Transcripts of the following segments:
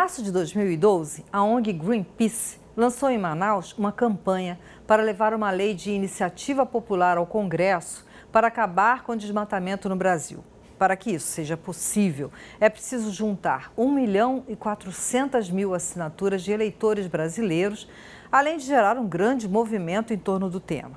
março de 2012, a ONG Greenpeace lançou em Manaus uma campanha para levar uma lei de iniciativa popular ao Congresso para acabar com o desmatamento no Brasil. Para que isso seja possível, é preciso juntar 1.400.000 assinaturas de eleitores brasileiros, além de gerar um grande movimento em torno do tema.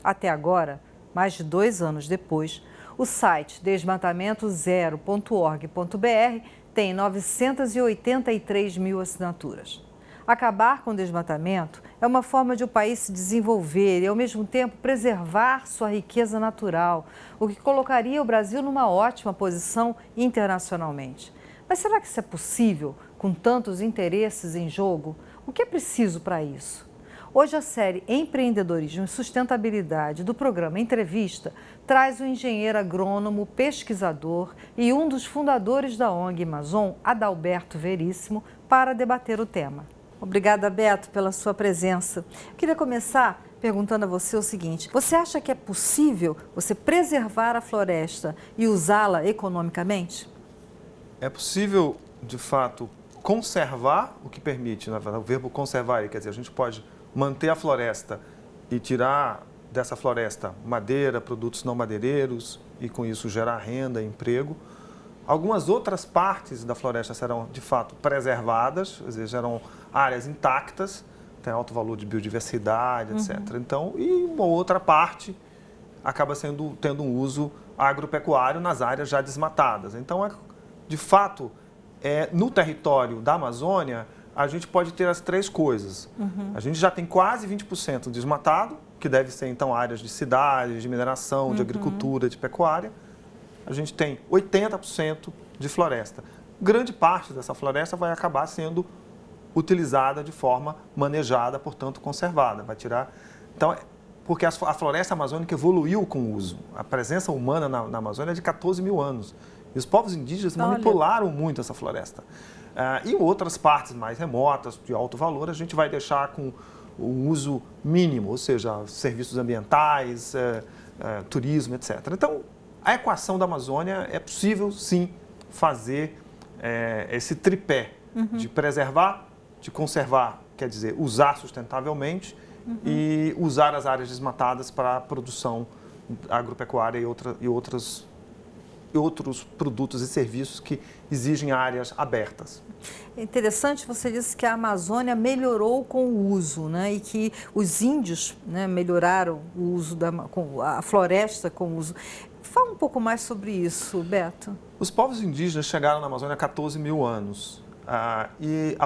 Até agora, mais de 2 anos depois, o site desmatamentozero.org.br tem 983 mil assinaturas. Acabar com o desmatamento é uma forma de o país se desenvolver e, ao mesmo tempo, preservar sua riqueza natural, o que colocaria o Brasil numa ótima posição internacionalmente. Mas será que isso é possível, com tantos interesses em jogo? O que é preciso para isso? Hoje, a série Empreendedorismo e Sustentabilidade do programa Entrevista traz o engenheiro agrônomo, pesquisador e um dos fundadores da ONG Amazon, Adalberto Veríssimo, para debater o tema. Obrigada, Beto, pela sua presença. Eu queria começar perguntando a você o seguinte: você acha que é possível você preservar a floresta e usá-la economicamente? É possível, de fato, conservar, o que permite, na verdade, o verbo conservar, quer dizer, a gente pode manter a floresta e tirar dessa floresta madeira, produtos não madeireiros e, com isso, gerar renda e emprego. Algumas outras partes da floresta serão, de fato, preservadas, quer dizer, serão áreas intactas, tem alto valor de biodiversidade, etc. Então, e uma outra parte acaba tendo um uso agropecuário nas áreas já desmatadas. Então, de fato, no território da Amazônia, a gente pode ter as três coisas. A gente já tem quase 20% desmatado, que deve ser, então, áreas de cidades, de mineração, de agricultura, de pecuária. A gente tem 80% de floresta. Grande parte dessa floresta vai acabar sendo utilizada de forma manejada, portanto, conservada. Vai tirar... Então, porque a floresta amazônica evoluiu com o uso. A presença humana na Amazônia é de 14 mil anos. E os povos indígenas manipularam muito essa floresta. Em outras partes mais remotas, de alto valor, a gente vai deixar com o uso mínimo, ou seja, serviços ambientais, turismo, etc. Então, a equação da Amazônia é possível, sim, fazer esse tripé de preservar, de conservar, quer dizer, usar sustentavelmente e usar as áreas desmatadas para a produção agropecuária e outros produtos e serviços que exigem áreas abertas. É interessante, você disse que a Amazônia melhorou com o uso, né? E que os índios, né, melhoraram o uso a floresta com o uso. Fala um pouco mais sobre isso, Beto. Os povos indígenas chegaram na Amazônia há 14 mil anos e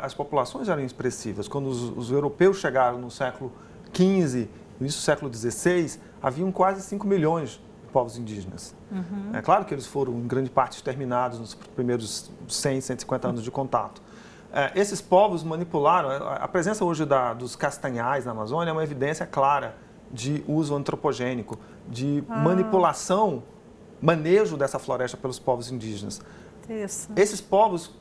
as populações eram expressivas. Quando os europeus chegaram no século XV, no início do século XVI, haviam quase 5 milhões de povos indígenas. É claro que eles foram, em grande parte, exterminados nos primeiros 100, 150 anos de contato. Esses povos manipularam, a presença hoje dos castanhais na Amazônia é uma evidência clara de uso antropogênico, de manipulação, manejo dessa floresta pelos povos indígenas. Esses povos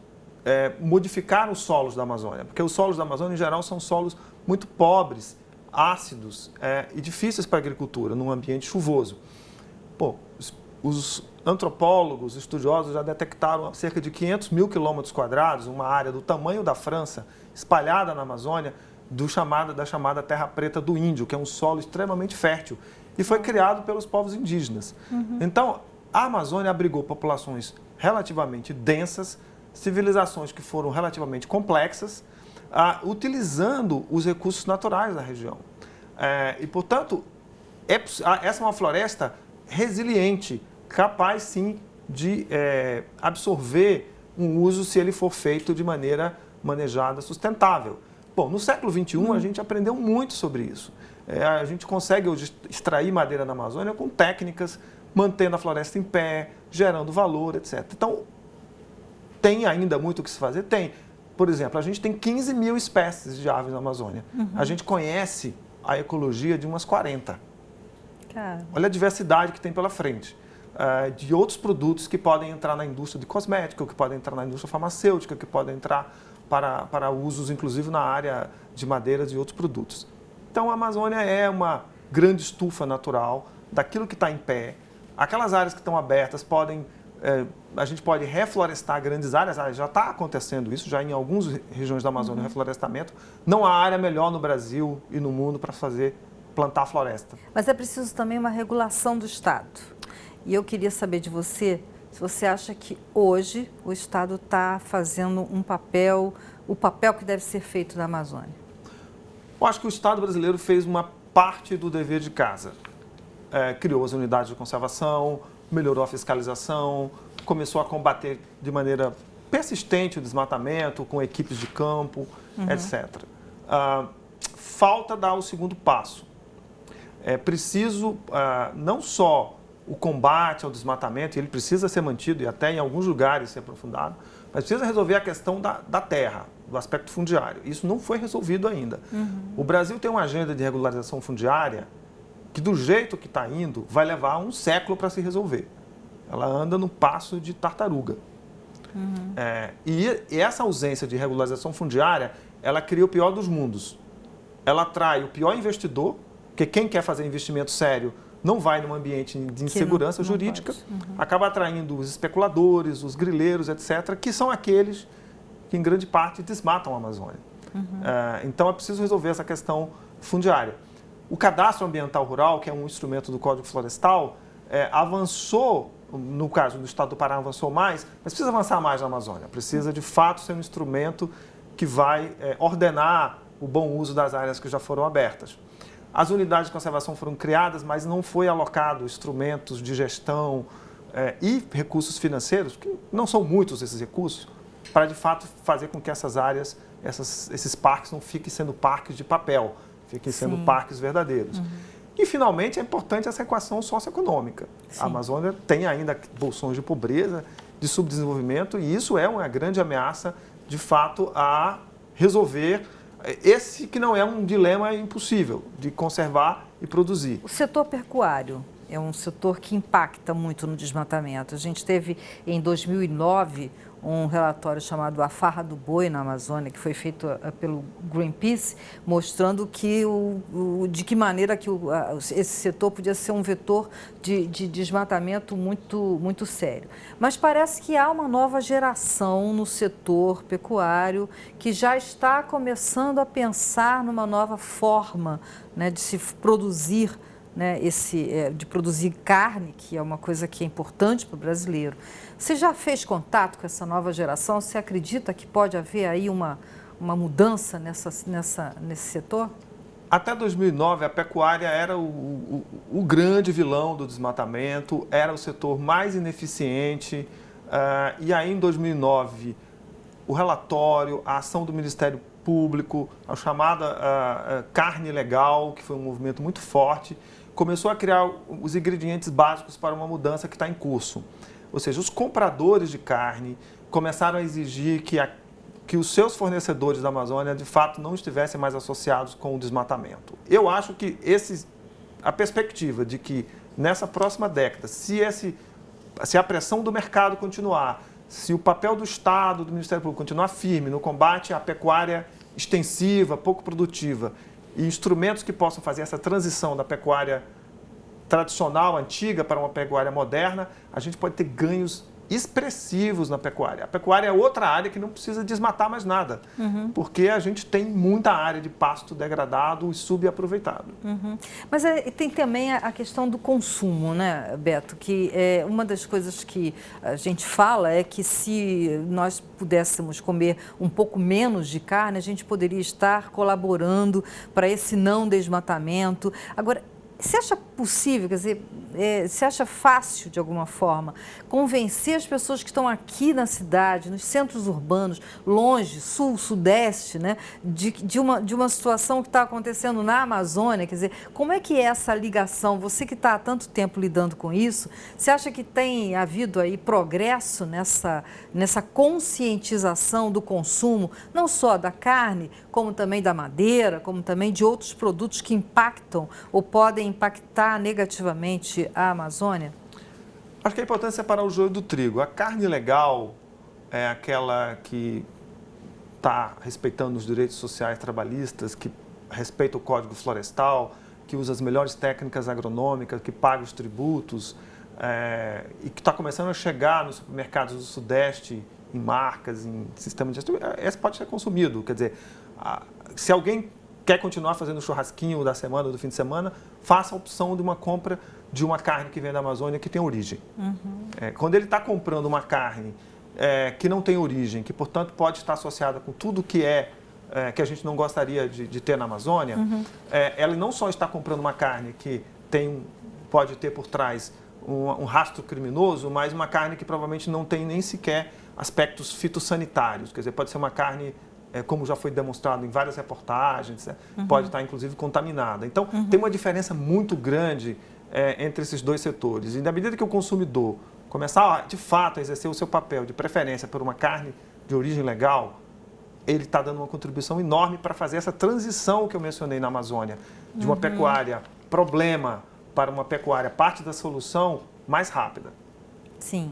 modificaram os solos da Amazônia, porque os solos da Amazônia, em geral, são solos muito pobres, ácidos e difíceis para a agricultura, num ambiente chuvoso. Os antropólogos, estudiosos já detectaram cerca de 500 mil quilômetros quadrados, uma área do tamanho da França, espalhada na Amazônia, da chamada Terra Preta do Índio, que é um solo extremamente fértil, e foi criado pelos povos indígenas. Então, a Amazônia abrigou populações relativamente densas, civilizações que foram relativamente complexas, utilizando os recursos naturais da região. E, portanto, essa é uma floresta resiliente, capaz, sim, de absorver um uso se ele for feito de maneira manejada, sustentável. Bom, no século XXI, a gente aprendeu muito sobre isso. A gente consegue hoje extrair madeira na Amazônia com técnicas, mantendo a floresta em pé, gerando valor, etc. Então, tem ainda muito o que se fazer? Tem. Por exemplo, a gente tem 15 mil espécies de aves na Amazônia. A gente conhece a ecologia de umas 40. Olha a diversidade que tem pela frente. De outros produtos que podem entrar na indústria de cosmética, que podem entrar na indústria farmacêutica, que podem entrar para usos, inclusive, na área de madeiras e outros produtos. Então, a Amazônia é uma grande estufa natural daquilo que está em pé. Aquelas áreas que estão abertas podem a gente pode reflorestar grandes áreas, já está acontecendo isso, já em algumas regiões da Amazônia, reflorestamento. Não há área melhor no Brasil e no mundo para plantar floresta. Mas é preciso também uma regulação do Estado. E eu queria saber de você, se você acha que hoje o Estado está fazendo o papel que deve ser feito na Amazônia. Eu acho que o Estado brasileiro fez uma parte do dever de casa. Criou as unidades de conservação, melhorou a fiscalização, começou a combater de maneira persistente o desmatamento, com equipes de campo, etc. Falta dar o segundo passo. É preciso não só o combate ao desmatamento, ele precisa ser mantido e até em alguns lugares ser aprofundado, mas precisa resolver a questão da terra, do aspecto fundiário. Isso não foi resolvido ainda. O Brasil tem uma agenda de regularização fundiária que, do jeito que está indo, vai levar um século para se resolver. Ela anda no passo de tartaruga. E essa ausência de regularização fundiária, ela cria o pior dos mundos. Ela atrai o pior investidor, porque quem quer fazer investimento sério não vai num ambiente de insegurança jurídica, acaba atraindo os especuladores, os grileiros, etc., que são aqueles que, em grande parte, desmatam a Amazônia. Então, é preciso resolver essa questão fundiária. O cadastro ambiental rural, que é um instrumento do Código Florestal, avançou, no caso do Estado do Pará avançou mais, mas precisa avançar mais na Amazônia. Precisa, de fato, ser um instrumento que vai ordenar o bom uso das áreas que já foram abertas. As unidades de conservação foram criadas, mas não foi alocado instrumentos de gestão e recursos financeiros, que não são muitos esses recursos, para, de fato, fazer com que essas áreas, esses parques não fiquem sendo parques de papel, fiquem sendo parques verdadeiros. E, finalmente, é importante essa equação socioeconômica. A Amazônia tem ainda bolsões de pobreza, de subdesenvolvimento, e isso é uma grande ameaça, de fato, a resolver esse que não é um dilema impossível de conservar e produzir. O setor pecuário é um setor que impacta muito no desmatamento. A gente teve, em 2009, um relatório chamado A Farra do Boi na Amazônia, que foi feito pelo Greenpeace, mostrando que de que maneira que esse setor podia ser um vetor de desmatamento muito sério. Mas parece que há uma nova geração no setor pecuário que já está começando a pensar numa nova forma, né, de se produzir, né, de produzir carne, que é uma coisa que é importante para o brasileiro. Você já fez contato com essa nova geração? Você acredita que pode haver aí uma mudança nesse setor? Até 2009, a pecuária era o grande vilão do desmatamento, era o setor mais ineficiente. E aí, em 2009, o relatório, a ação do Ministério Público, a chamada carne legal, que foi um movimento muito forte, começou a criar os ingredientes básicos para uma mudança que está em curso. Ou seja, os compradores de carne começaram a exigir que os seus fornecedores da Amazônia, de fato, não estivessem mais associados com o desmatamento. Eu acho que a perspectiva de que, nessa próxima década, se a pressão do mercado continuar, se o papel do Estado, do Ministério Público continuar firme no combate à pecuária extensiva, pouco produtiva, e instrumentos que possam fazer essa transição da pecuária tradicional, antiga, para uma pecuária moderna, a gente pode ter ganhos expressivos na pecuária. A pecuária é outra área que não precisa desmatar mais nada, porque a gente tem muita área de pasto degradado e subaproveitado. Mas tem também a questão do consumo, né, Beto? Que uma das coisas que a gente fala é que se nós pudéssemos comer um pouco menos de carne, a gente poderia estar colaborando para esse não desmatamento. Agora, você acha possível, quer dizer, você acha fácil, de alguma forma, convencer as pessoas que estão aqui na cidade, nos centros urbanos, longe, sul, sudeste, né, de uma situação que está acontecendo na Amazônia? Quer dizer, como é que é essa ligação? Você que está há tanto tempo lidando com isso, você acha que tem havido aí progresso nessa conscientização do consumo, não só da carne, como também da madeira, como também de outros produtos que impactam ou podem impactar negativamente a Amazônia? Acho que é importante separar o joio do trigo. A carne legal é aquela que está respeitando os direitos sociais trabalhistas, que respeita o Código Florestal, que usa as melhores técnicas agronômicas, que paga os tributos, e que está começando a chegar nos supermercados do Sudeste, em marcas, em sistemas de gestão, esse pode ser consumido. Quer dizer, se alguém quer continuar fazendo churrasquinho da semana ou do fim de semana, faça a opção de uma compra de uma carne que vem da Amazônia que tem origem. Quando ele está comprando uma carne que não tem origem, que, portanto, pode estar associada com tudo que a gente não gostaria de ter na Amazônia, ela não só está comprando uma carne que pode ter por trás um rastro criminoso, mas uma carne que provavelmente não tem nem sequer aspectos fitossanitários. Quer dizer, pode ser uma carne, como já foi demonstrado em várias reportagens, pode estar inclusive contaminada. Então, tem uma diferença muito grande entre esses dois setores. E na medida que o consumidor começar, de fato, a exercer o seu papel de preferência por uma carne de origem legal, ele está dando uma contribuição enorme para fazer essa transição que eu mencionei na Amazônia, de uma pecuária problema para uma pecuária parte da solução mais rápida. Sim.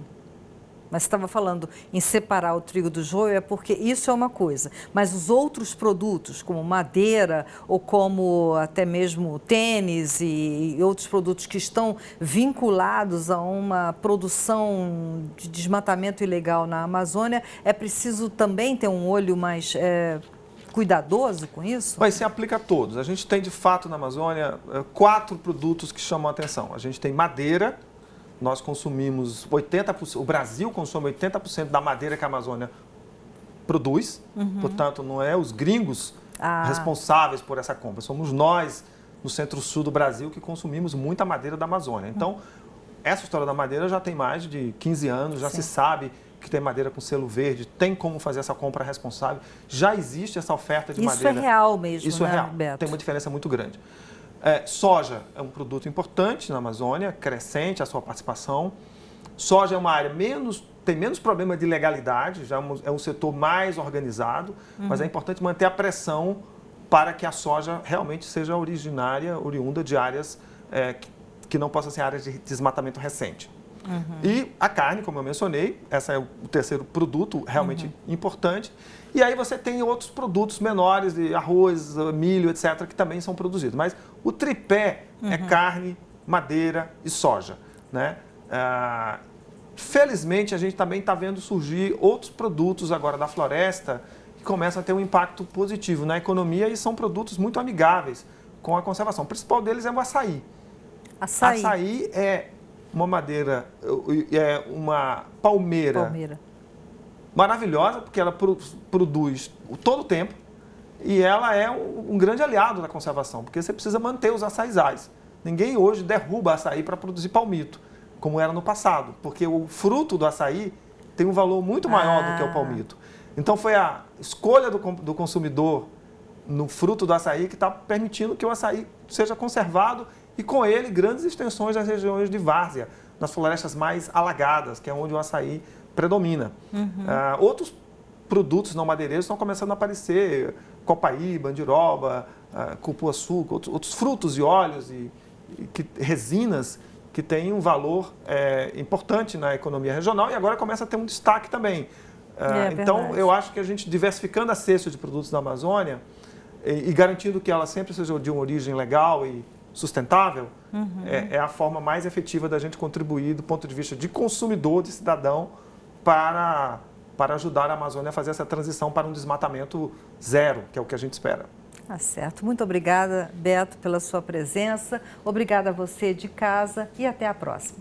Mas você estava falando em separar o trigo do joio, é porque isso é uma coisa. Mas os outros produtos, como madeira ou como até mesmo tênis e outros produtos que estão vinculados a uma produção de desmatamento ilegal na Amazônia, é preciso também ter um olho mais cuidadoso com isso? Mas se aplica a todos. A gente tem, de fato, na Amazônia, 4 produtos que chamam a atenção. A gente tem madeira. Nós consumimos 80%, o Brasil consome 80% da madeira que a Amazônia produz, portanto, não é os gringos responsáveis por essa compra, somos nós, no centro-sul do Brasil, que consumimos muita madeira da Amazônia. Então, essa história da madeira já tem mais de 15 anos, já se sabe que tem madeira com selo verde, tem como fazer essa compra responsável, já existe essa oferta de madeira. Isso é real mesmo, Isso é real, Beto? Tem uma diferença muito grande. Soja é um produto importante na Amazônia, crescente a sua participação. Soja é uma área tem menos problema de legalidade, já é um setor mais organizado, mas é importante manter a pressão para que a soja realmente seja oriunda de áreas que não possam ser áreas de desmatamento recente. E a carne, como eu mencionei, esse é o terceiro produto realmente importante. E aí você tem outros produtos menores, de arroz, milho, etc., que também são produzidos. Mas o tripé é carne, madeira e soja, né? Felizmente, a gente também está vendo surgir outros produtos agora da floresta que começam a ter um impacto positivo na economia e são produtos muito amigáveis com a conservação. O principal deles é o açaí. Açaí é uma madeira, é uma palmeira maravilhosa, porque ela produz todo o tempo e ela é um grande aliado da conservação, porque você precisa manter os açaizais. Ninguém hoje derruba açaí para produzir palmito, como era no passado, porque o fruto do açaí tem um valor muito maior do que o palmito. Então foi a escolha do consumidor no fruto do açaí que está permitindo que o açaí seja conservado e com ele grandes extensões das regiões de várzea, nas florestas mais alagadas, que é onde o açaí predomina. Outros produtos não madeireiros estão começando a aparecer, copaí, bandiroba, cupuaçu, outros frutos e óleos e resinas que têm um valor importante na economia regional e agora começa a ter um destaque também. Então, eu acho que a gente diversificando a cesta de produtos da Amazônia e garantindo que ela sempre seja de uma origem legal e sustentável, é a forma mais efetiva da gente contribuir do ponto de vista de consumidor, de cidadão, para ajudar a Amazônia a fazer essa transição para um desmatamento zero, que é o que a gente espera. Tá certo. Muito obrigada, Beto, pela sua presença. Obrigada a você de casa e até a próxima.